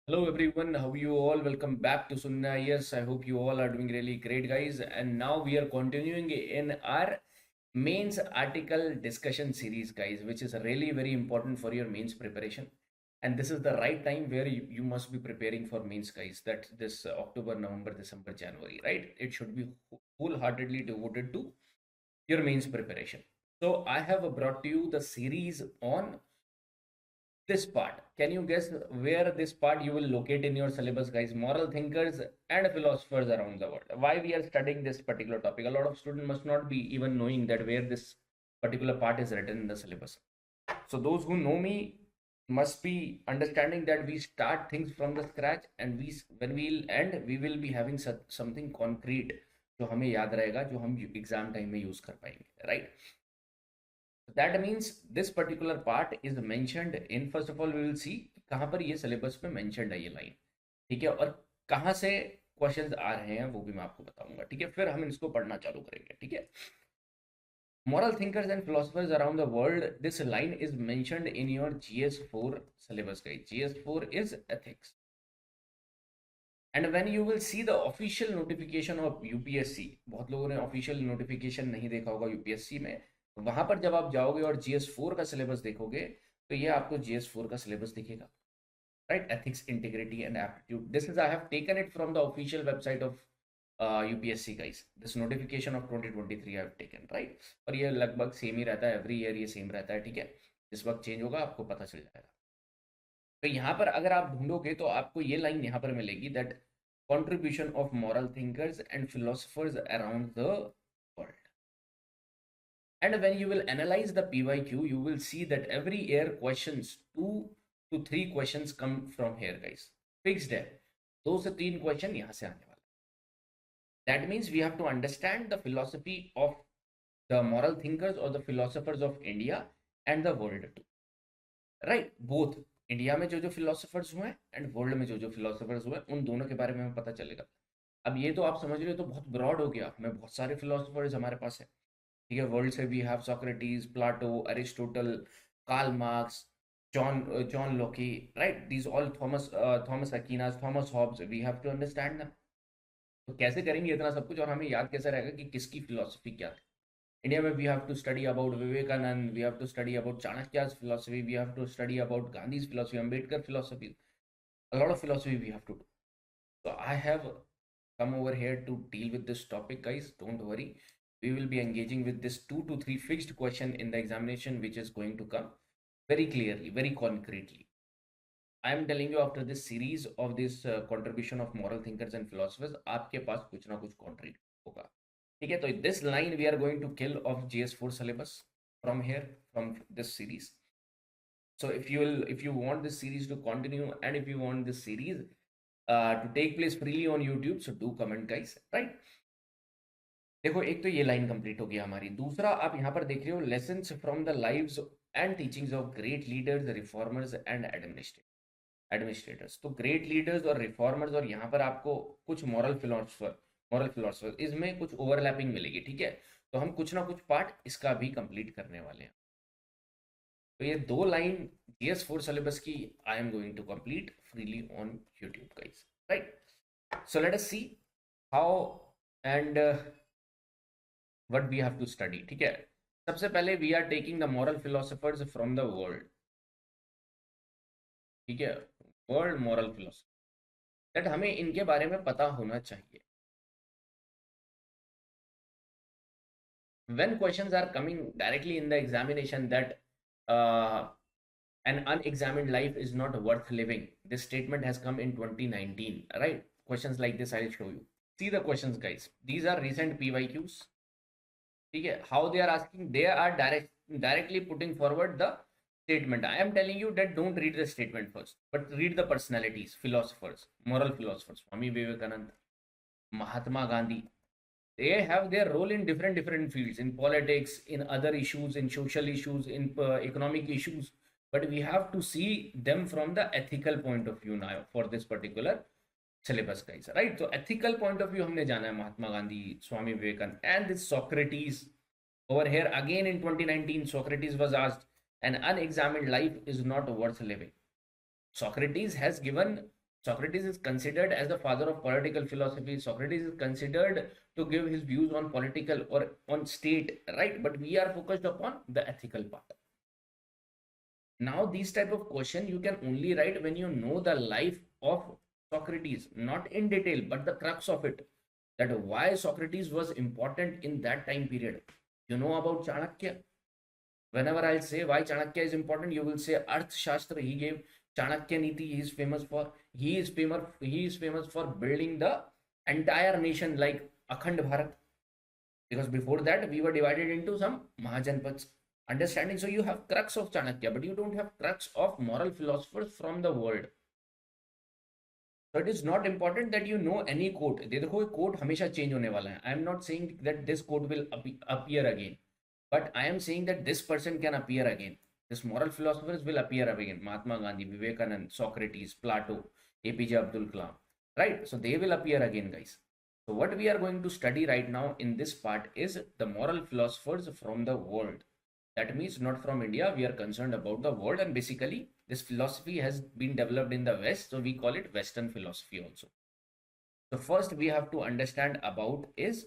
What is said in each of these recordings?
Hello everyone, how you all? Welcome back to Sunya IAS. I hope you all are doing really great, guys. And now we are continuing in our mains article discussion series, guys, which is really very important for your mains preparation. And this is the right time where you must be preparing for mains, guys. That this October, November, December, January, right? It should be wholeheartedly devoted to your mains preparation. So I have brought to you the series on this part. Can you guess where this part you will locate in your syllabus, guys? Moral thinkers and philosophers around the world. Why we are studying this particular topic? A lot of students must not be even knowing that where this particular part is written in the syllabus. So those who know me must be understanding that we start things from the scratch, and we when we'll end we will be having something concrete जो हमें याद रहेगा, जो हम exam time में use कर पाएंगे, right? That means this particular part is mentioned in, first of all we will see कहाँ पर ये syllabus में mentioned है ये line, ठीक है, और कहाँ से questions आ रहे हैं वो भी मैं आपको बताऊंगा, ठीक है? फिर हम इसको पढ़ना चालू करेंगे, ठीक है? Moral thinkers and philosophers around the world, this line is mentioned in your GS4 syllabus, guys. GS4 is ethics. And when you will see the official notification of UPSC, बहुत लोगों ने official notification नहीं देखा होगा UPSC में, वहां पर जब आप जाओगे और GS4 का सिलेबस देखोगे तो ये आपको GS4 का सिलेबस दिखेगा, right? Ethics, integrity and aptitude. This is I have taken it from the official website of UPSC, guys. This notification of 2023 I have taken, right? और ये लगभग सेम ही रहता है, एवरी ईयर ये सेम रहता है, ठीक है? जिस वक्त चेंज होगा आपको पता चल जाएगा. तो यहाँ पर अगर आप ढूंढोगे तो आपको ये लाइन यहाँ पर मिलेगी, that contribution of moral thinkers and philosophers around the world. And when you will analyze the PYQ, you will see that every year questions, 2 to 3 questions come from here, guys. Fixed है, 2 से 3 question यहाँ से आने वाला. That means we have to understand the philosophy of the moral thinkers or the philosophers of India and the world too, right? Both India में जो जो philosophers हुए एंड वर्ल्ड में जो जो फिलोसफर्स हुए, उन दोनों के बारे में हमें पता चलेगा. अब ये तो आप समझ रहे हो तो बहुत ब्रॉड हो गया, हमें बहुत सारे फिलोसफर्स हमारे पास है, ठीक है? वर्ल्ड से we have Socrates, Plato, Aristotle, Karl Marx, John John Locke, right? These all Thomas Aquinas, Thomas Hobbes. We have to understand them. तो कैसे करेंगे इतना सब कुछ और हमें याद कैसे रहेगा कि किसकी फिलोसफी क्या है? India में we have to study about Vivekanand, we have to study about Chanakya's philosophy, we have to study about Gandhi's philosophy, Ambedkar philosophy. A lot of philosophy we have to do. So I have come over here to deal with this topic, guys. Don't worry. We will be engaging with this 2 to 3 fixed question in the examination, which is going to come very clearly, very concretely. I am telling you, after this series of this contribution of moral thinkers and philosophers, आपके पास कुछ ना कुछ contribute होगा, ठीक है? तो this line we are going to kill of GS4 syllabus from here, from this series. So if you want this series to continue and if you want this series to take place freely on YouTube, so do comment, guys, right? देखो, एक तो ये line complete हो गया हमारी. दूसरा आप यहाँ पर देख रहे हो, lessons from the lives and teachings of great leaders, reformers and administrators. तो ग्रेट लीडर्स और रिफॉर्मर्स, और यहाँ पर आपको कुछ मॉरल फिलोसफर, इसमें कुछ ओवरलैपिंग मिलेगी, ठीक है? तो हम कुछ ना कुछ पार्ट इसका भी कंप्लीट करने वाले हैं. तो ये 2 लाइन GS4 सिलेबस की I am going to complete freely on YouTube, guys, right? So let us see how and what we have to study, ठीक है? सबसे पहले we are taking the moral philosophers from the world, ठीक है? World moral philosopher, that हमें इनके बारे में पता होना चाहिए. When questions are coming directly in the examination that an unexamined life is not worth living, this statement has come in 2019, right? Questions like this I'll show you. See the questions, guys. These are recent PYQs, ठीक है? How they are asking, they are directly putting forward the statement. I am telling you that don't read the statement first, but read the personalities, philosophers, moral philosophers. Swami Vivekanand, Mahatma Gandhi, they have their role in different fields, in politics, in other issues, in social issues, in economic issues, but we have to see them from the ethical point of view now for this particular syllabus, guys, right? So ethical point of view हमने जाना है, Mahatma Gandhi, Swami Vivekananda, and this Socrates. Over here again in 2019 Socrates was asked, an unexamined life is not worth living. Socrates has given Socrates is considered as the father of political philosophy. Socrates is considered to give his views on political or on state, right? But we are focused upon the ethical part. Now, these type of question you can only write when you know the life of Socrates, not in detail, but the crux of it. That why Socrates was important in that time period. You know about Chanakya. Whenever I'll say why Chanakya is important, you will say Arthashastra he gave. Chanakya Niti he is famous for. He is famous for building the entire nation like Akhand Bharat. Because before that we were divided into some Mahajanpads. Understanding. So you have crux of Chanakya, but you don't have crux of moral philosophers from the world. So it is not important that you know any quote. देखो quote हमेशा change होने वाला है. I am not saying that this quote will appear again, but I am saying that this person can appear again. This moral philosophers will appear again. Mahatma Gandhi, Vivekanand, Socrates, Plato, APJ Abdul Kalam, right? So they will appear again, guys. So what we are going to study right now in this part is the moral philosophers from the world. That means not from India. We are concerned about the world, and basically this philosophy has been developed in the West, so we call it Western philosophy also. So first we have to understand about is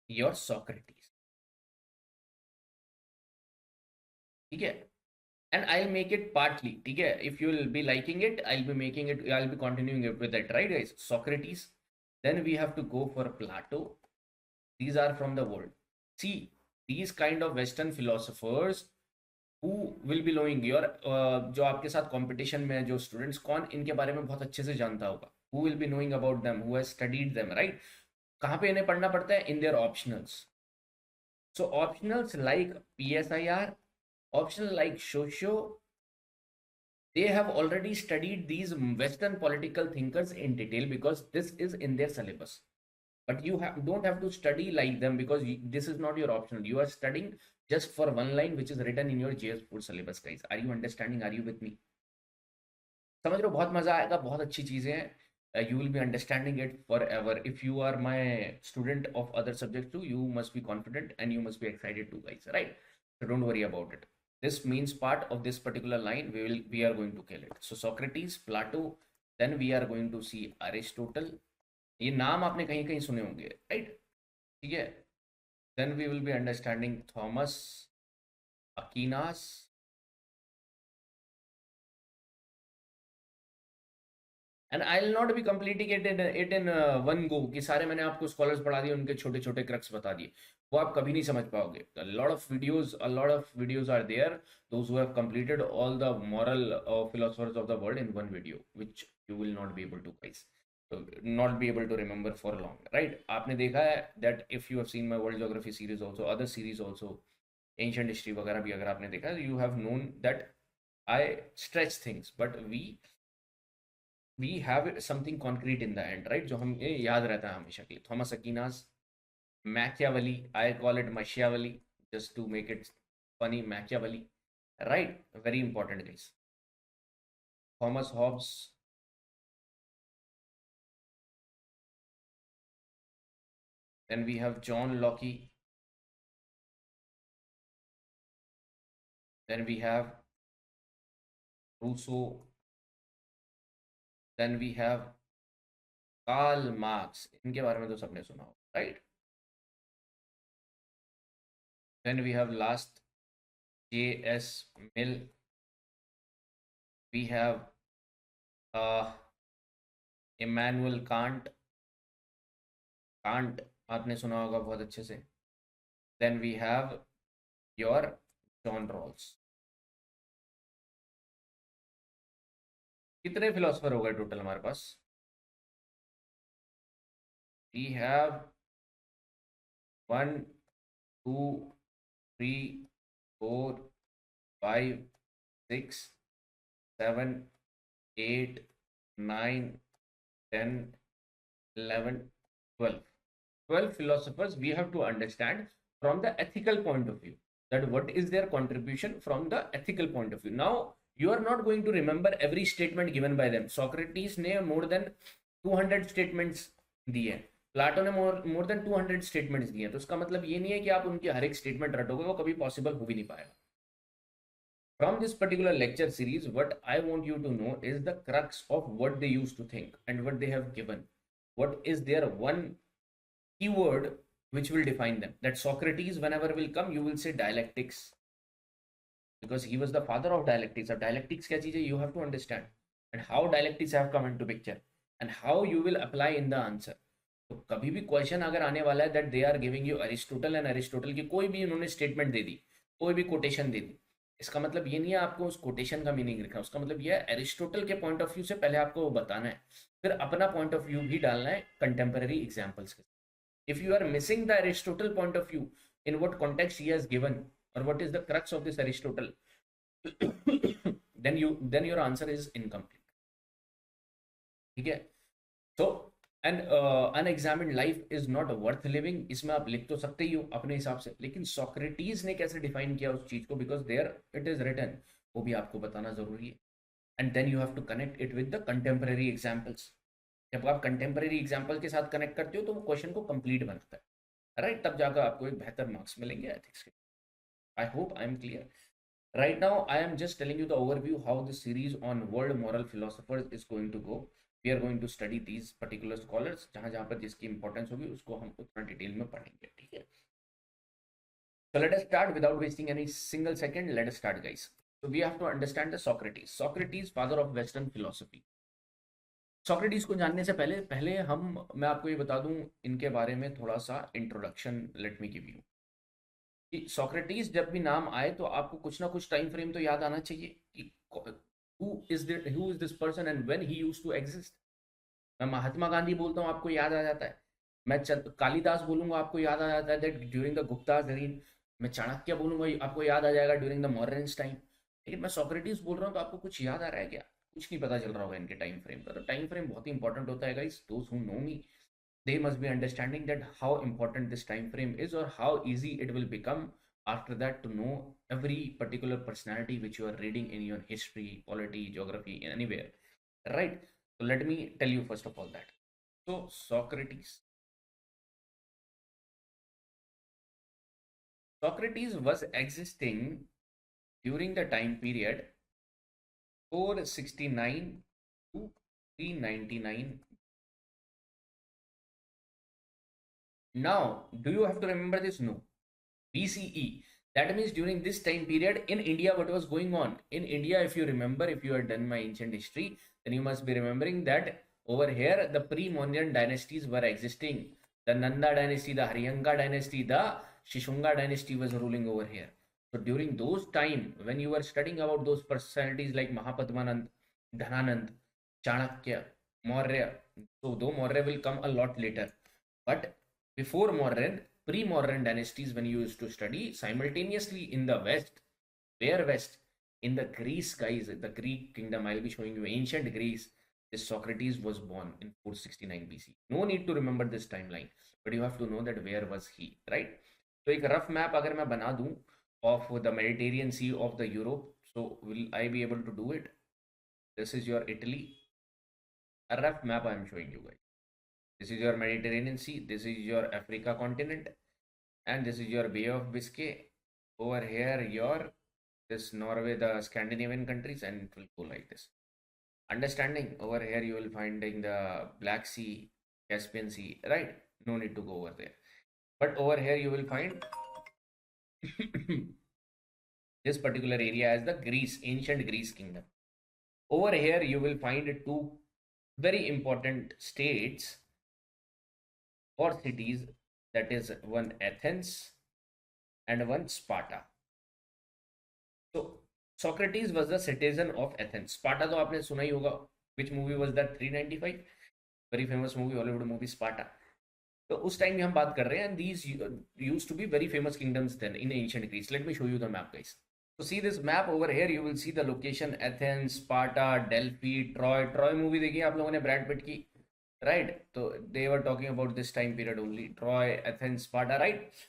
your Socrates. Okay, and I'll make it partly. Okay, if you will be liking it, I'll be making it. I'll be continuing it with that, right, guys? Socrates. Then we have to go for Plato. These are from the world. See, these kind of Western philosophers who will be knowing your जो आपके साथ competition में जो students कौन इनके बारे में बहुत अच्छे से जानता होगा, who will be knowing about them, who has studied them, right? कहाँ पे इन्हें पढ़ना पड़ता है? In their optionals. So optionals like PSIR, optional like socio, they have already studied these Western political thinkers in detail because this is in their syllabus. But you don't have to study like them because this is not your optional. You are studying just for one line which is written in your JS4 syllabus, guys. Are you understanding? Are you with me? समझ रहे हो? बहुत मजा आएगा, बहुत अच्छी चीजें हैं. You will be understanding it forever. If you are my student of other subjects too, you must be confident and you must be excited too, guys, right? So don't worry about it. This means part of this particular line we are going to kill it. So Socrates, Plato, then we are going to see Aristotle. ये नाम आपने कहीं कहीं सुने होंगे, right? ठीक है. Then we will be understanding Thomas Aquinas. And I'll not be completing it in one go कि सारे मैंने आपको स्कॉलर्स पढ़ा दिए, उनके छोटे छोटे क्रक्स बता दिए. वो आप कभी नहीं समझ पाओगे. A lot of videos are there. Those who have completed all the moral philosophers of the world in one video, which you will not be able to, guys. Not be able to remember for long, right? आपने देखा है that if you have seen my world geography series also, other series also, ancient history वगैरह भी अगर आपने देखा, you have known that I stretch things, but we have something concrete in the end, right? जो हमें याद रहता है हमेशा के लिए. Thomas Aquinas, Machiavelli, I call it Machiavelli just to make it funny. Machiavelli, right? Very important, guys. Thomas Hobbes. Then we have John Locke. Then we have Rousseau. Then we have Karl Marx. इनके बारे में तो सबने सुना हो, right? Then we have last J.S. Mill. We have Immanuel Kant. Kant आपने सुना होगा बहुत अच्छे से. Then we have your John Rawls. कितने फिलोसफर हो गए टोटल हमारे पास? We have 1 2 3 4 5 6 7 8 9 10 11 12 philosophers we have to understand from the ethical point of view, that what is their contribution from the ethical point of view. Now you are not going to remember every statement given by them. Socrates ने more than 200 statements दिए हैं. Plato ने more than 200 statements दिए हैं. तो उसका मतलब ये नहीं है कि आप उनकी हर एक statement रटोगे, वो कभी possible हो भी नहीं पाएगा. From this particular lecture series, what I want you to know is the crux of what they used to think and what they have given. What is their one keyword which will define them? That Socrates, whenever will come, you will say dialectics, because he was the father of dialectics. Of dialectics kya cheez hai, you have to understand, and how dialectics have come into picture and how you will apply in the answer. तो कभी भी question अगर आने वाला है that they are giving you Aristotle, and Aristotle की कोई भी उन्होंने स्टेटमेंट दे दी, कोई भी कोटेशन दे दी, इसका मतलब ये नहीं है आपको उस कोटेशन का मीनिंग लिखना, उसका मतलब ये है अरिस्टोटल के पॉइंट ऑफ व्यू से पहले आपको वो बताना है, फिर अपना पॉइंट ऑफ व्यू भी डालना है कंटेम्पररी एग्जाम्पल्स के। If you are missing the Aristotle point of view, in what context he has given और what is the crux of this Aristotle, then your answer is incomplete. ठीक है? So and unexamined life is not worth living, इसमें आप लिख तो सकते ही हो अपने हिसाब से, लेकिन सॉक्रेटीज ने कैसे डिफाइन किया उस चीज को, because there it is written, वो भी आपको बताना जरूरी है। And then you have to connect it with the contemporary examples. जब आप कंटेम्पररी एग्जाम्पल के साथ कनेक्ट करते हो तो वो क्वेश्चन को कंप्लीट बनता है, राइट? तब जाकर आपको एक बेहतर मार्क्स मिलेंगे एथिक्स के। I hope I am clear. Right now, I am just telling you the overview how the series on world moral philosophers is going to go. We are going to study these particular scholars, जहाँ जहाँ पर जिसकी importance होगी उसको हम उतना detail में पढ़ेंगे, ठीक है? So let us start without wasting any single second. Let us start, guys. So we have to understand the Socrates. Socrates, father of Western philosophy. Socrates को जानने से पहले मैं आपको ये बता दूं इनके बारे में थोड़ा सा introduction. Let me give you कि सोक्रेटिस जब भी नाम आए तो आपको कुछ ना कुछ टाइम फ्रेम तो याद आना चाहिए कि who is this person and when he used to exist. मैं महात्मा गांधी बोलता हूँ आपको याद आ जाता है, मैं कालिदास बोलूंगा आपको याद आ जाता है that during the Guptas reign, मैं चाणक्य बोलूंगा आपको याद आ जाएगा ड्यूरिंग द मॉडर्न्स टाइम। लेकिन मैं सोक्रेटिस बोल रहा हूँ तो आपको कुछ याद आ रहा है क्या? कुछ नहीं पता चल रहा होगा इनके टाइम फ्रेम का। तो टाइम फ्रेम बहुत ही इंपॉर्टेंट होता है guys. Those who know me, they must be understanding that how important this time frame is, or how easy it will become after that to know every particular personality which you are reading in your history, polity, geography, anywhere, right? So let me tell you first of all that. So Socrates was existing during the time period 469 to 399. Now, do you have to remember this? No. BCE. That means during this time period in India, what was going on? In India, if you remember, if you have done my ancient history, then you must be remembering that over here, the pre-modern dynasties were existing. The Nanda dynasty, the Haryanka dynasty, the Shishunga dynasty was ruling over here. So during those time, when you were studying about those personalities like Mahapadmanand, Dhananand, Chanakya, Maurya, so though Maurya will come a lot later, but before modern, pre-modern dynasties, when you used to study simultaneously in the West, where West? In the Greece, guys, the Greek kingdom. I'll be showing you ancient Greece. This Socrates was born in 469 BC. No need to remember this timeline, but you have to know that where was he, right? So एक rough map अगर मैं बना दूं of the Mediterranean Sea of the Europe, so will I be able to do it? This is your Italy. A rough map I am showing you guys. This is your Mediterranean Sea, this is your Africa continent, and this is your Bay of Biscay. Over here, your this Norway, the Scandinavian countries, and it will go like this. Understanding? Over here, you will find in the Black Sea, Caspian Sea, right? No need to go over there. But over here, you will find this particular area as the Greece, ancient Greece kingdom. Over here, you will find two very important states or cities, that is one Athens and one Sparta. So Socrates was the citizen of Athens. Sparta तो आपने सुना ही होगा. Which movie was that? 395, very famous movie, Hollywood movie Sparta. तो उस time में हम बात कर रहे हैं, and these used to be very famous kingdoms then in ancient Greece. Let me show you the map, guys. So see this map over here, you will see the location Athens, Sparta, Delphi, Troy. Troy movie देखी आप लोगों ने Brad Pitt की, right? So they were talking about this time period only. Troy, Athens, Sparta, right?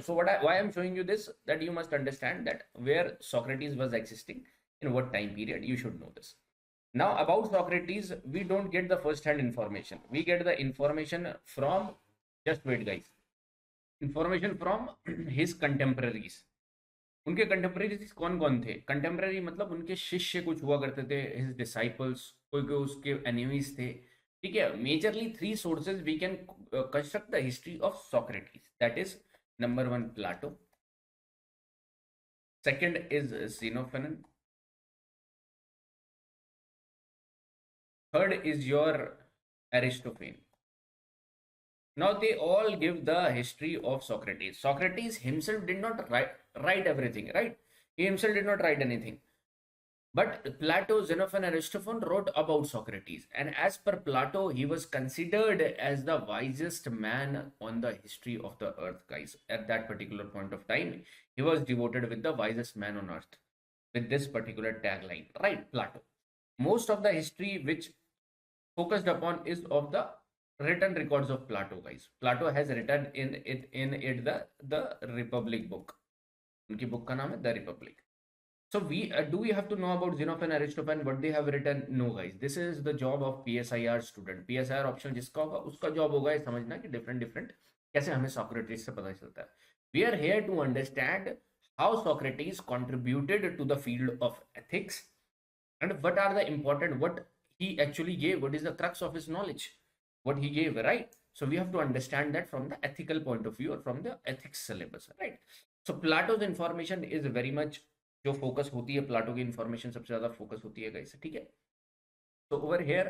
So why I'm showing you this, that you must understand that where Socrates was existing, in what time period, you should know this. Now about Socrates, we don't get the first hand information. We get the information from, just wait guys, information from his contemporaries. उनके contemporaries कौन कौन थे? Contemporary मतलब उनके शिष्य कुछ हुआ करते थे, हिज डिसाइपल्स, कोई कोई उसके एनिमीज थे। ठीक है, majorly three sources we can construct the history of Socrates, that is number one Plato, second is xenophon, third is your Aristophane. Now they all give the history of Socrates. Socrates himself did not write everything, right? He himself did not write anything. But Plato, Xenophon, and Aristophane wrote about Socrates. And as per Plato, he was considered as the wisest man on the history of the earth, guys. At that particular point of time, he was devoted with the wisest man on earth with this particular tagline, right? Plato. Most of the history which focused upon is of the written records of Plato, guys. Plato has written in it the Republic book. उनकी book का नाम है The Republic. So do we have to know about Xenophon, Aristophane, what they have written? No, guys. This is the job of PSIR student. PSIR option जिसका होगा उसका job होगा ये समझना कि different कैसे हमें Socrates से पता चलता है. We are here to understand how Socrates contributed to the field of ethics and what are the important, what he actually gave, what is the crux of his knowledge, what he gave, right? So we have to understand that from the ethical point of view or from the ethics syllabus, right? So Plato's information is very much जो focus होती है, Plato की information सबसे ज्यादा focus होती है guys, ठीक है? So over here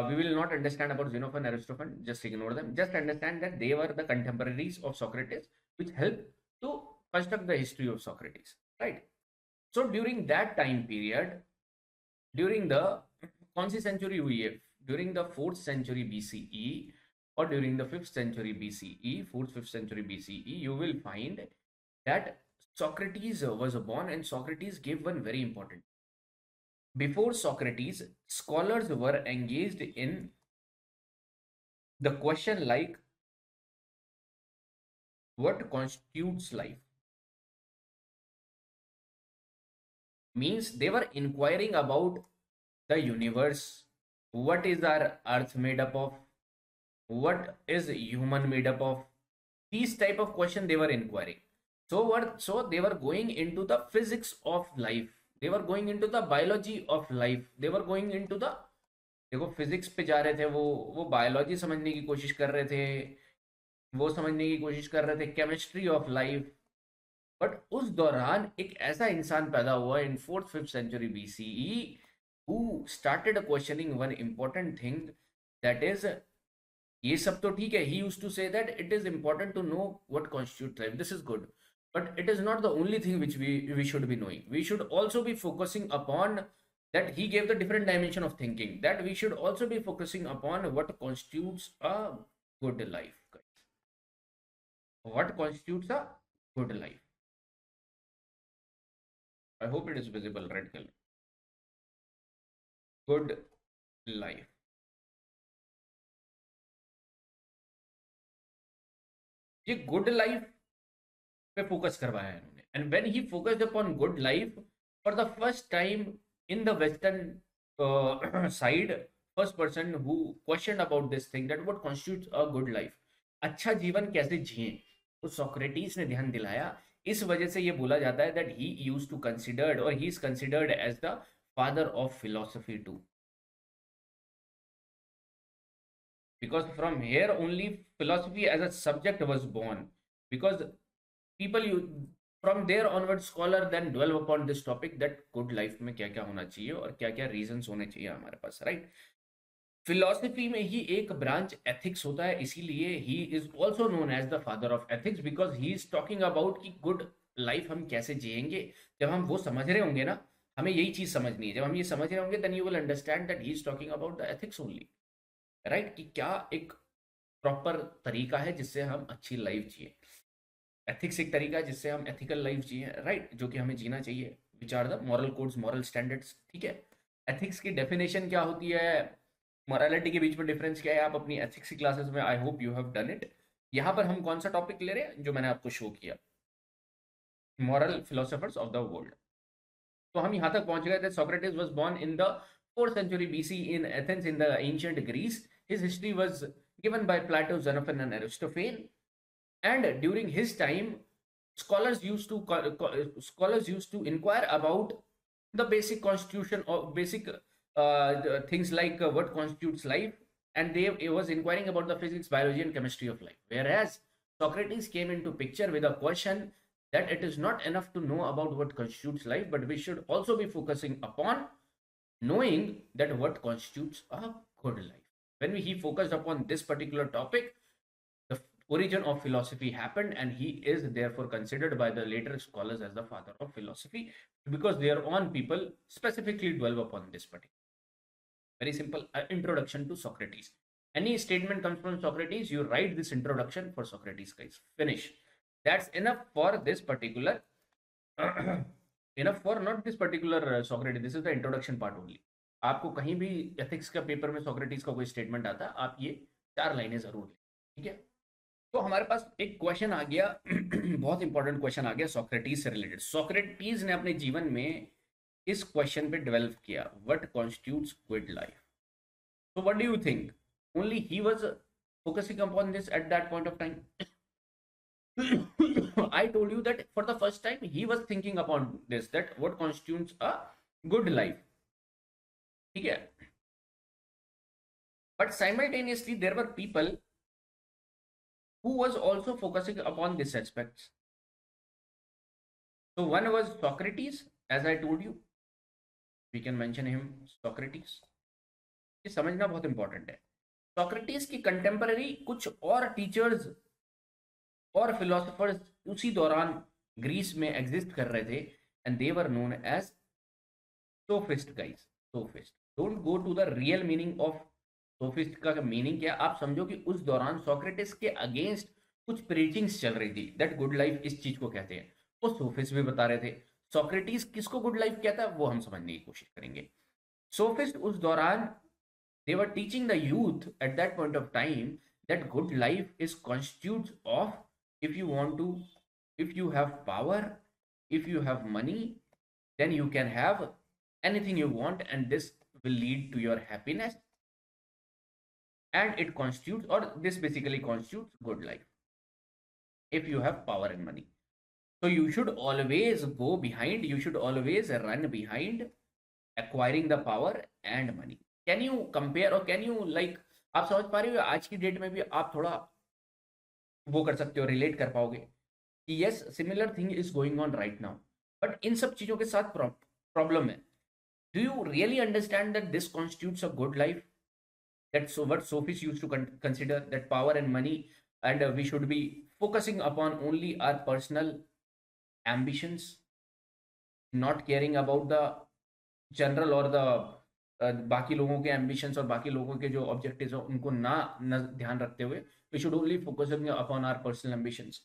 we will not understand about Xenophon, Aristophane, just ignore them, just understand that they were the contemporaries of Socrates which helped to construct the history of Socrates, right? So during that time period, during the कौन सी century हुई है? During the 4th century BCE or during the 5th century BCE, 4th 5th century BCE, you will find that Socrates was born, and Socrates gave one very important. Before Socrates, scholars were engaged in the question like what constitutes life. Means they were inquiring about the universe, what is our earth made up of, what is human made up of. These type of question they were inquiring. So they were going into the physics of life, they were going into the biology of life, they were going into the, देखो physics पे जा रहे थे, वो biology समझने की कोशिश कर रहे थे, वो समझने की कोशिश कर रहे थे केमिस्ट्री ऑफ लाइफ. बट उस दौरान एक ऐसा इंसान पैदा हुआ इन 4th 5th century BCE who started questioning one important thing, that is, ये सब तो ठीक है, he used to say that it is important to know what constitutes life, this is good, but it is not the only thing which we should be knowing. We should also be focusing upon that. He gave the different dimension of thinking, that we should also be focusing upon what constitutes a good life, guys. What constitutes a good life? I hope it is visible, red color. Good life. ये good life पे focus करवाया है इन्होंने, and when he focused upon good life for the first time in the western side, first person who question about this thing that what constitutes a good life, अच्छा जीवन कैसे जिए, तो Socrates ने ध्यान दिलाया. इस वजह से ये बोला जाता है that he used to considered और he is considered as the father of philosophy too, because from here only philosophy as a subject was born, because people you from there onward scholar then dwell upon this topic that good life में क्या क्या होना चाहिए और क्या क्या reasons होने चाहिए हमारे पास, right? फिलोसफी में ही एक ब्रांच एथिक्स होता है, इसीलिए he is also known as the father of ethics, because he is talking about कि गुड लाइफ हम कैसे जिएंगे. जब हम वो समझ रहे होंगे ना, हमें यही चीज समझनी है, जब हम ये समझ रहे होंगे then you will understand that he is talking about the ethics only, right? कि क्या एक प्रॉपर तरीका है जिससे हम अच्छी लाइफ जिए. एथिक्स एक तरीका है जिससे हम एथिकल लाइफ जिए, राइट? जो कि हमें जीना चाहिए, which are the moral codes, moral standards, ठीक है? एथिक्स की डेफिनेशन क्या होती है, मॉरलिटी के बीच में डिफरेंस क्या है, आप अपनी एथिक्स की क्लासेस में I hope you have done it. यहाँ पर हम कौन सा टॉपिक ले रहे हैं जो मैंने आपको शो किया, moral philosophers of the world. तो हम यहाँ तक पहुंच गए थे. Socrates was born in the 4th century BC in Athens in the ancient Greece. His history was given by Plato, Xenophon, and Aristophane. And during his time, scholars used to inquire about the basic constitution or basic things like what constitutes life, and they it was inquiring about the physics, biology, and chemistry of life. Whereas Socrates came into picture with a question that it is not enough to know about what constitutes life, but we should also be focusing upon knowing that what constitutes a good life. When he focused upon this particular topic, the origin of philosophy happened, and he is therefore considered by the later scholars as the father of philosophy, because their own people specifically dwell upon this particular. Very simple introduction to Socrates. Any statement comes from Socrates, you write this introduction for Socrates, guys. Finish. That's enough for this particular. enough for not this particular Socrates. This is the introduction part only. आपको कहीं भी ethics का paper में Socrates का कोई statement आता, आप ये 4 लाइनें जरूर लें, ठीक है। तो हमारे पास एक क्वेश्चन आ गया बहुत इंपॉर्टेंट क्वेश्चन आ गया सोक्रेटिस से रिलेटेड। सोक्रेटिस ने अपने जीवन में इस क्वेश्चन पे डेवलप किया, what constitutes good life. So what do you think only he was focusing upon this at that point of time? I told you that for the first time he was thinking upon this, that what constitutes a good life, ठीक है। But simultaneously there were people who was also focusing upon these aspects. So one was Socrates, as I told you, we can mention him Socrates. ये समझना बहुत important है। Socrates की contemporary कुछ और teachers और फिलोसोफर्स उसी दौरान ग्रीस में एग्जिस्ट कर रहे थे, and they were known as sophist guys. Sophist, don't go to the real meaning of sophist का मीनिंग क्या, आप समझो कि उस दौरान सोक्रेटिस के अगेंस्ट कुछ प्रीचिंग्स चल रही थी, दैट गुड लाइफ इस चीज को कहते हैं, वो सोफिस्ट भी बता रहे थे। सोक्रेटिस किसको गुड लाइफ कहता है वो हम समझने की कोशिश करेंगे। सोफिस्ट उस दौरान they were teaching the youth at that point of time that good life is constitutes of, if you want to, if you have power, if you have money, then you can have anything you want, and this will lead to your happiness, and it constitutes, or this basically constitutes good life if you have power and money. So you should always go behind, you should always run behind acquiring the power and money. Can you compare और can you like, आप समझ पा रहे हो आज की date में भी आप थोड़ा वो कर सकते हो, रिलेट कर पाओगे कि yes similar thing is going on right now, but इन सब चीजों के साथ प्रॉब्लम है। Do you really understand that this constitutes a good life, that so what sophist used to consider that power and money, and we should be focusing upon only our personal ambitions, not caring about the general और the बाकी लोगों के ambitions और बाकी लोगों के जो objectives हैं उनको ना ध्यान रखते हुए we should only focusing upon our personal ambitions.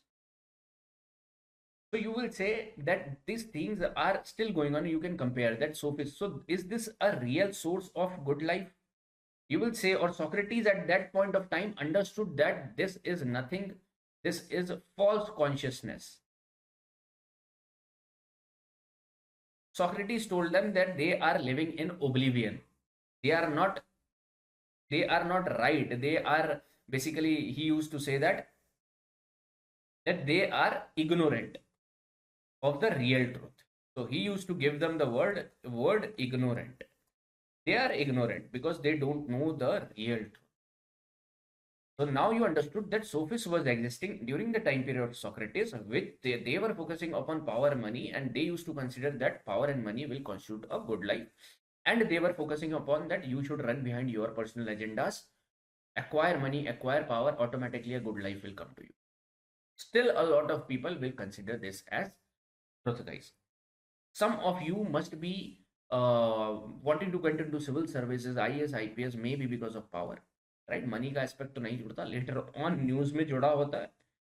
So you will say that these things are still going on, you can compare that sophist. So is this a real source of good life? You will say, or Socrates at that point of time understood that this is nothing, this is false consciousness. Socrates told them that they are living in oblivion. They are not right. They are basically, he used to say that they are ignorant of the real truth. So he used to give them the word ignorant. They are ignorant because they don't know the real truth. So now you understood that sophists was existing during the time period of Socrates, which they were focusing upon power and money, and they used to consider that power and money will constitute a good life, and they were focusing upon that you should run behind your personal agendas, acquire money, acquire power, automatically a good life will come to you. Still a lot of people will consider this as truth, guys. Some of you must be wanting to get into civil services, IAS, IPS, maybe because of power, right. Money का aspect तो नहीं जुड़ता, later on news में जुड़ा होता है,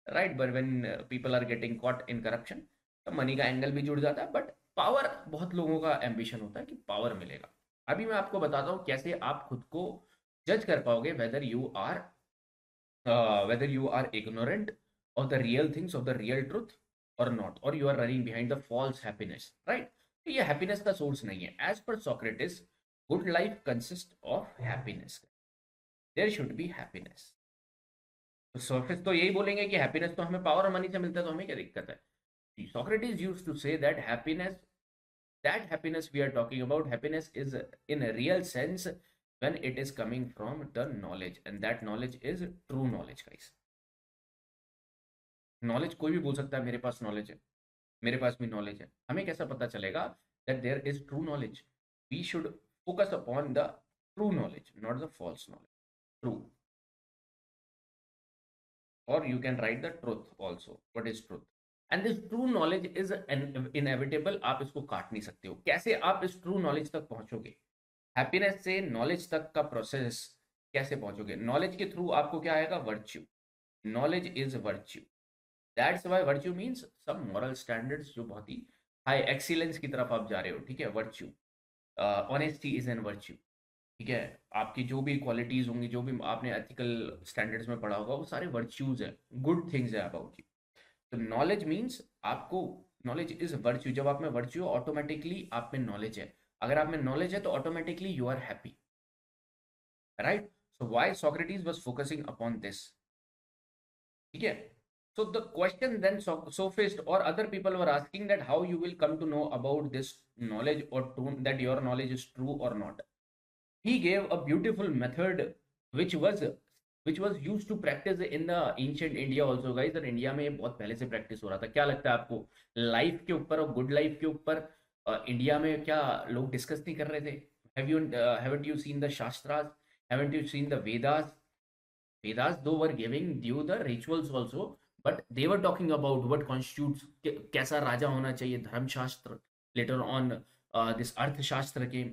right, but when people are getting caught in corruption तो money का एंगल भी जुड़ जाता है, बट पावर बहुत लोगों का एम्बिशन होता है कि पावर मिलेगा। अभी मैं आपको बताता हूँ कैसे आप खुद को जज कर पाओगे whether you are ignorant of the real things, of the real truth और नॉट, और you are running behind the false happiness, right. तो ये हैप्पीनेस का सोर्स नहीं है। As per Socrates good life consist of happiness, there should be happiness. तो sophist तो यही बोलेंगे कि हैप्पीनेस तो हमें पावर और मनी से मिलता है, तो हमें क्या दिक्कत है। Socrates used to say that happiness we are talking about, happiness is in a real sense when it is coming from the knowledge, and that knowledge is true knowledge, guys. Knowledge कोई भी बोल सकता है मेरे पास knowledge है, मेरे पास भी knowledge है, हमें कैसा पता चलेगा that there is true knowledge? We should focus upon the true knowledge, not the false knowledge. True, or you can write the truth also. What is truth? And this true knowledge is inevitable. आप इसको काट नहीं सकते हो. कैसे आप इस true knowledge तक पहुंचोगे? हैप्पीनेस से नॉलेज तक का प्रोसेस कैसे पहुंचोगे? नॉलेज के थ्रू आपको क्या आएगा? Virtue. Knowledge is virtue. That's why virtue means सब मॉरल स्टैंडर्ड्स जो बहुत ही हाई एक्सीलेंस की तरफ आप जा रहे हो. ठीक है, virtue. Honesty is an virtue. ठीक है, आपकी जो भी क्वालिटीज होंगी, जो भी आपने एथिकल स्टैंडर्ड्स में पढ़ा होगा, वो सारे वर्च्यूज है, गुड थिंग्स है अबाउट यू. तो नॉलेज मीन्स आपको, नॉलेज इज वर्च्यू. जब आप में वर्च्यू, ऑटोमेटिकली आप में नॉलेज है. अगर आप में नॉलेज है तो automatically you are happy, right? So why Socrates was focusing upon this. ठीक है. So the question then sophist or other people were asking that how you will come to know about this knowledge or true, that your knowledge is true or not. He gave a beautiful method which was used to practice in the ancient India also, guys. और India में बहुत पहले से practice हो रहा था. क्या लगता है आपको, लाइफ के ऊपर और गुड लाइफ के ऊपर इंडिया में क्या लोग डिस्कस नहीं कर रहे थे? haven't you seen the shastras? Haven't you seen the Vedas though were giving due the rituals also, but they were talking about what constitutes, कैसा राजा होना चाहिए, धर्मशास्त्र. Later on this अर्थशास्त्र came.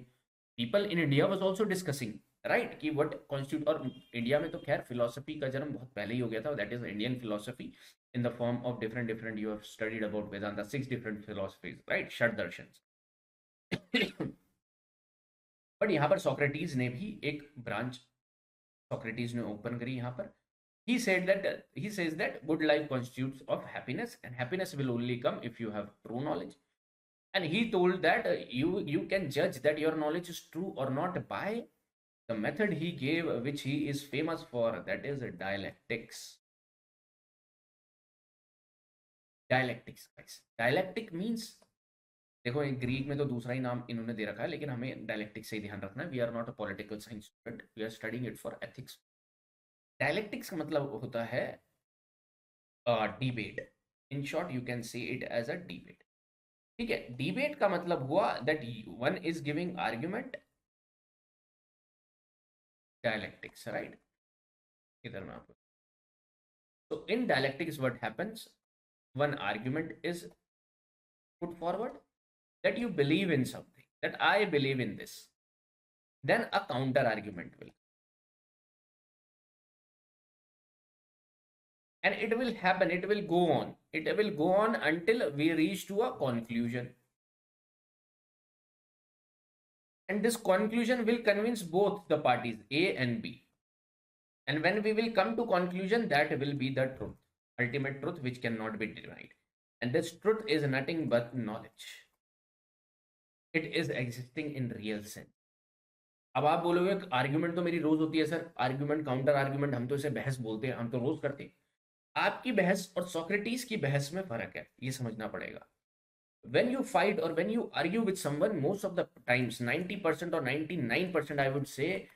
People in India was also discussing, right, कि what constitute. और India में तो खैर फिलोसफी का जन्म बहुत पहले ही हो गया था. that is Indian philosophy in the form of different you have studied about Vedanta, 6 different philosophies, right, षड darshans. But यहाँ पर सोक्रेटिस ने भी एक ब्रांच सोक्रेटिस ने ओपन करी यहाँ पर. he says that good life constitutes of happiness, and happiness will only come if you have true knowledge. And he told that you can judge that your knowledge is true or not by the method he gave, which he is famous for, that is dialectics. Dialectics, guys. Dialectic means, देखो Greek में तो दूसरा ही नाम इन्होंने दे रखा है, लेकिन हमें डायलेक्टिक्स से ही ध्यान रखना है. We are not a political science student, we are studying it for ethics. Dialectics का मतलब होता है debate. In short you can say it as a debate. ठीक है, डिबेट का मतलब हुआ that one is giving argument. Dialectics, right? इधर में आपको, so in dialectics what happens, one argument is put forward, that you believe in something, that I believe in this, then a counter argument will, and it will happen, it will go on until we reach to a conclusion, and this conclusion will convince both the parties A and B, and when we will come to conclusion, that will be the truth, ultimate truth which cannot be denied. And this truth is nothing but knowledge. It is existing in real sense. अब आप बोलोगे argument तो मेरी रोज होती है sir, argument, counter argument, हम तो इसे बहस बोलते हैं, हम तो रोज करते हैं. आपकी बहस और सोक्रेटिस की बहस में फर्क है, ये समझना पड़ेगा. When you fight or when you argue with someone, most of the times, 90% or 99%, I would say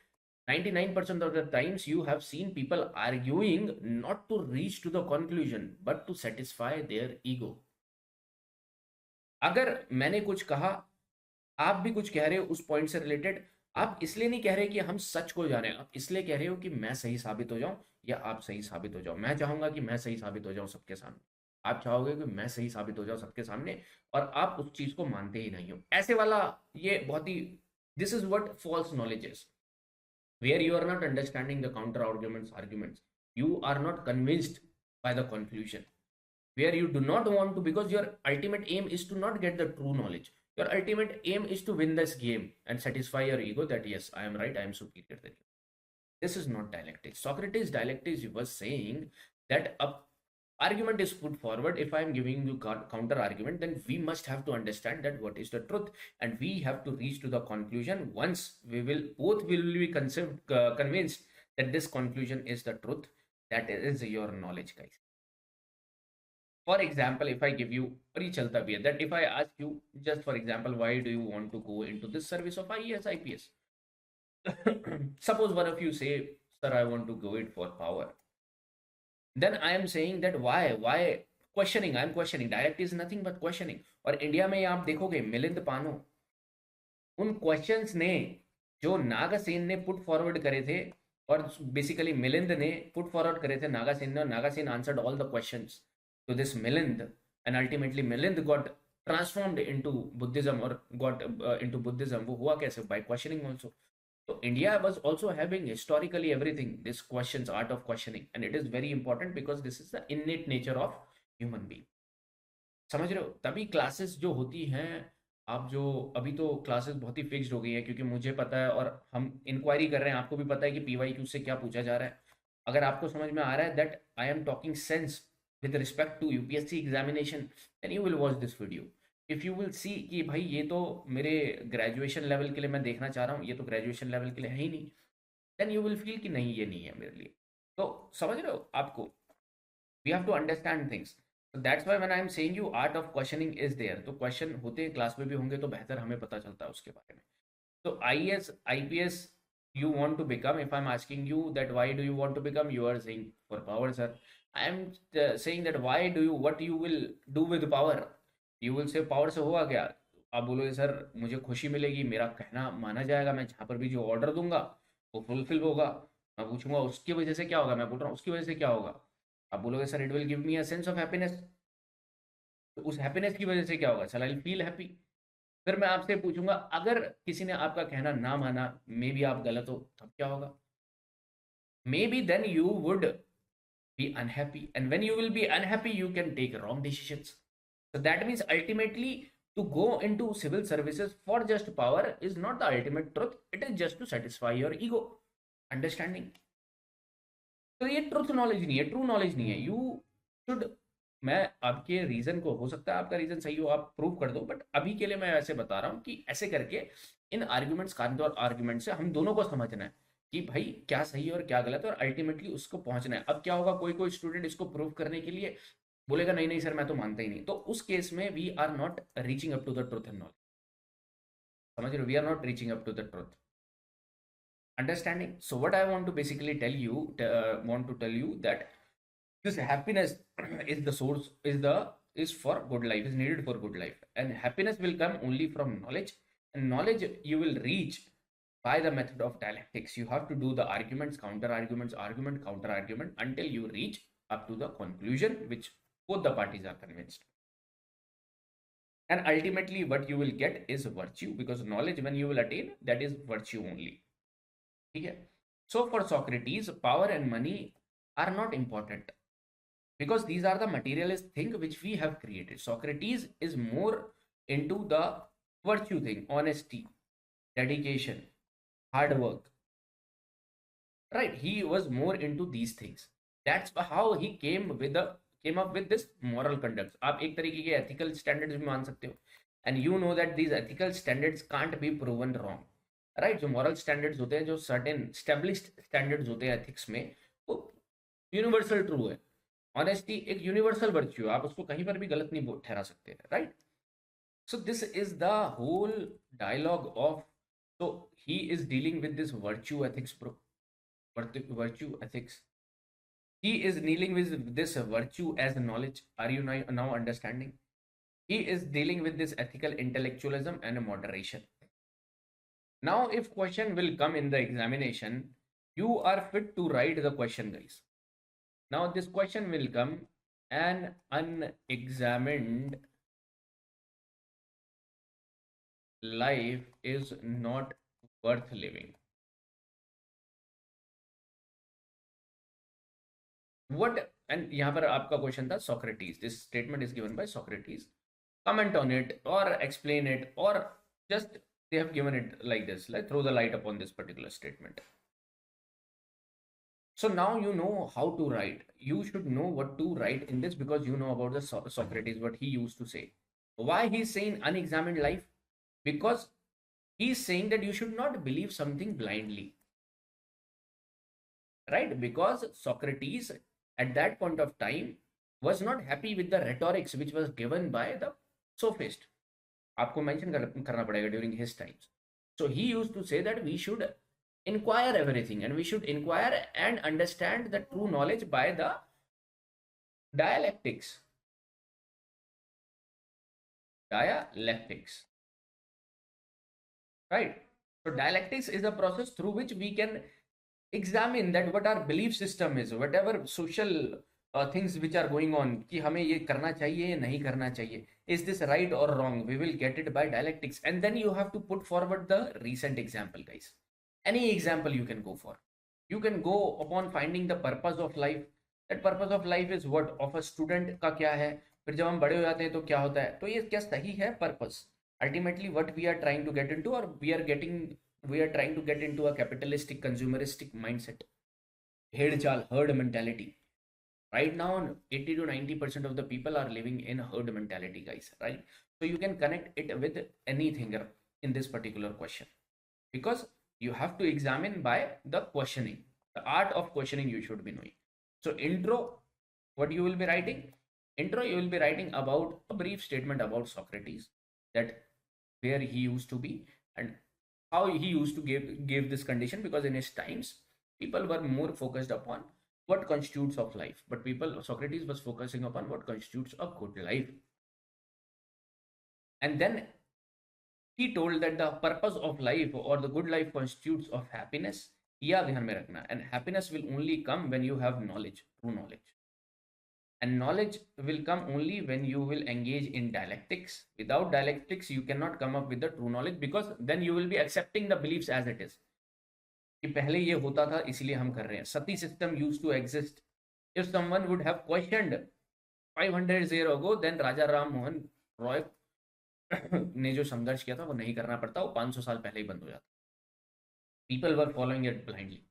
99% of the times, you have seen people arguing not to reach to the conclusion but to satisfy their ego. अगर मैंने कुछ कहा, आप भी कुछ कह रहे हो उस पॉइंट से रिलेटेड, आप इसलिए नहीं कह रहे कि हम सच को जाने, आप इसलिए कह रहे हो कि मैं सही साबित हो जाऊं या आप सही साबित हो जाओ. मैं चाहूंगा कि मैं सही साबित हो जाऊं सबके सामने, आप चाहोगे कि मैं सही साबित हो जाऊं सबके सामने, और आप उस चीज को मानते ही नहीं हो. ऐसे वाला ये बहुत ही, this is what false knowledge is, where you are not understanding the counter arguments, you are not convinced by the conclusion, where you do not want to, because your ultimate aim is to not get the true knowledge. Your ultimate aim is to win this game and satisfy your ego that yes, I am right, I am superior than you. This is not dialectics. Socrates dialectics was saying that a argument is put forward. If I am giving you counter argument, then we must have to understand that what is the truth, and we have to reach to the conclusion. Once we will both will be convinced that this conclusion is the truth, that is your knowledge, guys. For example, if I give you, और ये चलता भी है, that if I ask you, just for example, why do you want to go into this service of IAS IPS? Suppose one of you say, sir, I want to go it for power. Then I am saying that why questioning, I am questioning. Dialect is nothing but questioning. और India में आप देखोगे मिलिंद पानो, उन questions ने जो नागासेन ने put forward करे थे, और बेसिकली मिलिंद ने पुट फॉरवर्ड करे थे नागासेन ने, और Nagasena answered all the questions to this Milind, and ultimately Milind got transformed into Buddhism, or got into Buddhism. वो हुआ कैसे? By questioning also. So India was also having historically everything, this questions, art of questioning, and it is very important because this is the innate nature of human being. समझ रहे हो? तभी classes जो होती हैं, आप जो अभी तो क्लासेस बहुत ही फिक्स्ड हो गई है, क्योंकि मुझे पता है और हम इंक्वायरी कर रहे हैं, आपको भी पता है कि पीवाईक्यू से क्या पूछा जा रहा है. अगर आपको समझ में आ रहा है that I am talking sense with respect to UPSC examination, then you will watch this video. If you will see कि भाई ये तो मेरे ग्रेजुएशन लेवल के लिए मैं देखना चाह रहा हूँ, ये तो ग्रेजुएशन लेवल के लिए है ही नहीं, then you will feel कि नहीं, ये नहीं है मेरे लिए. तो समझ रहे हो आपको? We have to understand things. So that's why when I am saying you art of questioning is there. तो क्वेश्चन होते हैं, क्लास में भी होंगे, तो बेहतर हमें पता चलता है उसके बारे में. So IAS, IPS, you want to become. If I'm asking you that why do you want to become, you are saying for power, sir. I am saying that why do you, what you will do with power. You will say power से होगा क्या? आप बोलोगे sir मुझे खुशी मिलेगी, मेरा कहना माना जाएगा, मैं जहाँ पर भी जो ऑर्डर दूंगा वो फुलफिल होगा. मैं पूछूंगा उसकी वजह से क्या होगा, मैं बोल रहा हूँ उसकी वजह से क्या होगा. आप बोलोगे sir it will give me a sense of happiness. तो उस हैप्पीनेस की वजह से क्या होगा? Sir I will feel happy. फिर मैं आपसे पूछूंगा अगर किसी ने आपका कहना ना माना, मे बी आप गलत हो, तब क्या होगा? Maybe then you would be unhappy, and when you will be unhappy you can take wrong decisions. So that means ultimately to go into civil services for just power is not the ultimate truth, it is just to satisfy your ego. Understanding? तो ये truth knowledge नहीं है, true knowledge नहीं है. You should, मैं आपके reason को, हो सकता है आपका रीजन सही हो, आप प्रूव कर दो, बट अभी के लिए मैं ऐसे बता रहा हूँ कि ऐसे करके इन आर्ग्यूमेंट्स, काउंटर और आर्ग्यूमेंट से हम दोनों को समझना है कि भाई क्या सही है और क्या गलत है, और अल्टीमेटली उसको पहुंचना है. अब क्या होगा, कोई कोई स्टूडेंट इसको प्रूव करने के लिए बोलेगा नहीं नहीं सर मैं तो मानता ही नहीं, तो उस केस में we are not reaching up to the truth and knowledge. समझ रहे हो? We are not reaching up to the truth. Understanding? So what I want to basically tell you, that this happiness is the source, is for good life, is needed for good life, and happiness will come only from knowledge, and knowledge you will reach by the method of dialectics. You have to do the arguments, counter arguments, argument, counter argument, until you reach up to the conclusion which both the parties are convinced. And ultimately what you will get is virtue, because knowledge when you will attain, that is virtue only. ठीक है? So for Socrates, power and money are not important, because these are the materialist thing which we have created. Socrates is more into the virtue thing, honesty, dedication, hard work. Right? He was more into these things. That's how he came up with this moral conduct. आप एक तरीके के ethical standards भी मान सकते हो. And you know that these ethical standards can't be proven wrong. Right? जो moral standards होते हैं, जो सर्टेन स्टैब्लिश्ड स्टैंडर्ड्स होते हैं एथिक्स में, वो यूनिवर्सल ट्रू है. ऑनेस्टी एक यूनिवर्सल वर्च्यू है, आप उसको कहीं पर भी गलत नहीं ठहरा सकते, right? So this is the whole dialogue of, so he is dealing with this virtue ethics, bro. Virtue ethics. He is dealing with this virtue as knowledge. Are you now understanding? He is dealing with this ethical intellectualism and moderation. Now, if question will come in the examination, you are fit to write the question, guys. Now, this question will come: an unexamined life is not worth living. What? And यहाँ पर आपका question था Socrates. This statement is given by Socrates. Comment on it or explain it, or just they have given it like this. Let's throw the light upon this particular statement. So now you know how to write. You should know what to write in this, because you know about the Socrates, what he used to say. Why he's saying unexamined life? Because he's saying that you should not believe something blindly. Right? Because Socrates at that point of time was not happy with the rhetorics which was given by the sophist. आपको mention करना पड़ेगा during his times. So he used to say that we should inquire everything, and we should inquire and understand the true knowledge by the dialectics. Dialectics, right? So dialectics is a process through which we can examine that what our belief system is, whatever social things which are going on, कि हमें ये करना चाहिए या नहीं करना चाहिए, is this right or wrong, we will get it by dialectics. And then you have to put forward the recent example, guys. Any example you can go for. You can go upon finding the purpose of life. That purpose of life is what, of a student का क्या है, फिर जब हम बड़े हो जाते हैं तो क्या होता है, तो ये क्या सही है purpose, ultimately what we are trying to get into, or we are trying to get into a capitalistic consumeristic mindset, herd mentality. Right now 80 to 90% of the people are living in herd mentality, guys, right? So you can connect it with anything in this particular question, because you have to examine by the questioning, the art of questioning you should be knowing. So intro, what you will be writing? Intro, you will be writing about a brief statement about Socrates, that where he used to be and how he used to give this condition, because in his times people were more focused upon what constitutes of life, but Socrates was focusing upon what constitutes a good life. And then he told that the purpose of life or the good life constitutes of happiness. Yeah, ध्यान में रखना. And happiness will only come when you have knowledge, true knowledge. And knowledge will come only when you will engage in dialectics. Without dialectics, you cannot come up with the true knowledge, because then you will be accepting the beliefs as it is. कि पहले ये होता था इसलिए हम कर रहे हैं. Sati system used to exist. If someone would have questioned 500 years ago, then Raja Ram Mohan Roy ने जो संघर्ष किया था वो नहीं करना पड़ता, वो 500 साल पहले ही बंद हो जाता. People were following it blindly.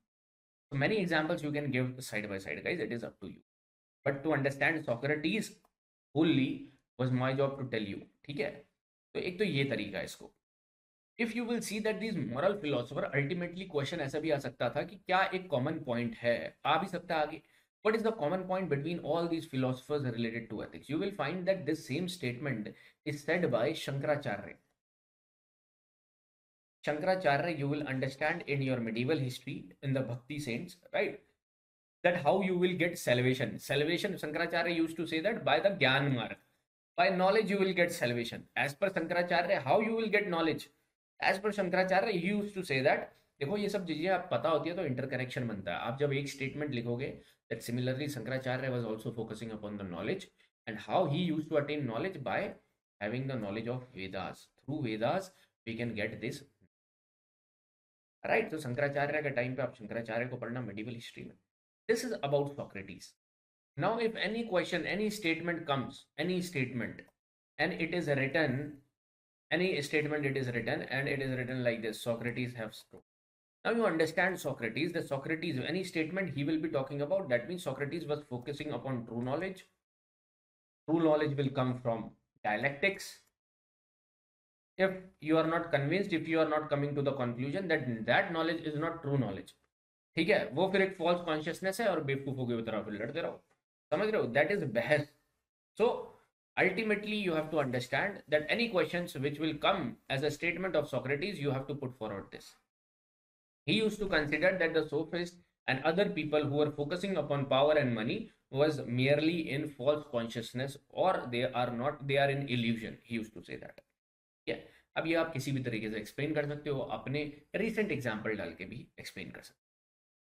So many examples you can give side by side, guys. It is up to you. But to understand Socrates fully was my job to tell you. ठीक है, तो एक तो ये तरीका है इसको. If you will see that these moral philosopher, ultimately question ऐसा भी आ सकता था कि क्या एक common point है, आ भी सकता है आगे. What is the common point between all these philosophers related to ethics? You will find that this same statement is said by Shankaracharya. Shankaracharya, you will understand in your medieval history in the Bhakti saints, right? That how you will get salvation. Salvation, Shankaracharya used to say that by the Gyan Marg. By knowledge you will get salvation. As per Shankaracharya, how you will get knowledge? As per Shankaracharya, he used to say that, देखो ये सब चीजें आप पता होती है तो interconnection बनता है. आप जब एक स्टेटमेंट लिखोगे, that similarly Shankaracharya was also focusing upon the knowledge and how he used to attain knowledge by having the knowledge of Vedas. Through Vedas we can get this, right? तो शंकराचार्य के time पे आप शंकराचार्य को पढ़ना medieval history में. This is about Socrates. Now if any question, any statement comes, any statement, and it is written, any statement it is written and it is written like this: Socrates have spoken. Now you understand Socrates, that Socrates, any statement he will be talking about, that means Socrates was focusing upon true knowledge. True knowledge will come from dialectics. If you are not convinced, if you are not coming to the conclusion that that knowledge is not true knowledge, ठीक है, वो फिर एक false consciousness है और बेवकूफों की तरह फिर लड़ते रहो. समझ रहे हो? दैट इज बहस. सो ultimately you have to understand that any questions which will come as a statement of Socrates, you have to put forward this. He used to consider that the sophists and other people who were focusing upon power and money was merely in false consciousness, or they are not, they are in illusion. He used to say that. Yeah. अब ये आप किसी भी तरीके से explain कर सकते हो, अपने रिसेंट एग्जांपल डाल के भी एक्सप्लेन कर सकते हो.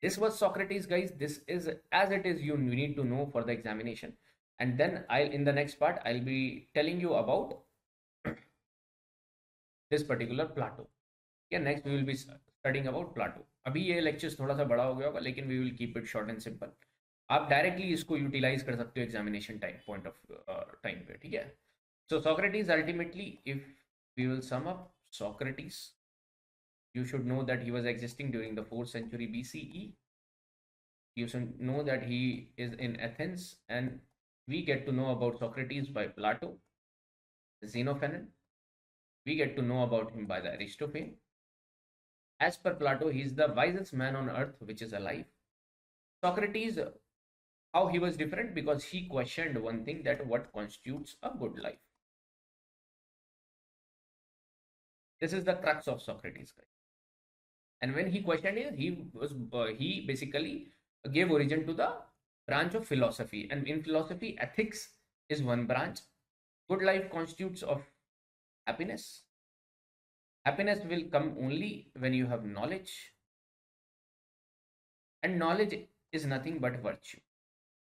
This was Socrates, guys. This is as it is, you need to know for the examination. And then in the next part, I'll be telling you about this particular Plato. Yeah, next we will be studying about Plato. अभी ये lectures थोड़ा सा बड़ा हो गया होगा, लेकिन we will keep it short and simple. आप directly इसको utilize कर सकते हो examination time point of time पे, ठीक है? So Socrates, ultimately, if we will sum up Socrates, you should know that he was existing during the 4th century BCE. You should know that he is in Athens, and we get to know about Socrates by Plato, Xenophon. We get to know about him by the Aristotle. As per Plato, he is the wisest man on earth which is alive. Socrates How he was different? Because he questioned one thing, that what constitutes a good life. This is the crux of Socrates, guys. And when he questioned it, he basically gave origin to the branch of philosophy. And in philosophy, ethics is one branch. Good life constitutes of happiness. Happiness will come only when you have knowledge, and knowledge is nothing but virtue.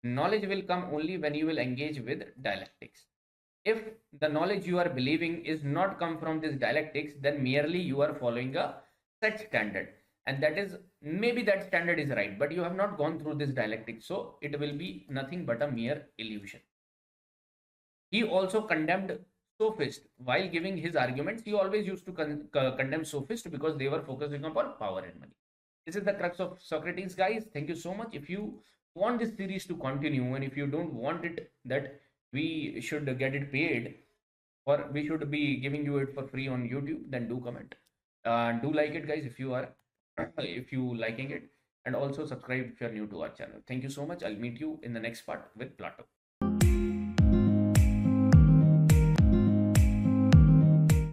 Knowledge will come only when you will engage with dialectics. If the knowledge you are believing is not come from this dialectics, then merely you are following a set standard, and that is, maybe that standard is right, but you have not gone through this dialectics, so it will be nothing but a mere illusion. He also condemned sophists. While giving his arguments, he always used to condemn sophists because they were focusing upon power and money. This is the crux of Socrates, guys. Thank you so much. If you want this series to continue, and if you don't want it that we should get it paid, or we should be giving you it for free on YouTube, then do comment. Do like it, guys, if you are if you liking it, and also subscribe if you are new to our channel. Thank you so much. I'll meet you in the next part with Plato.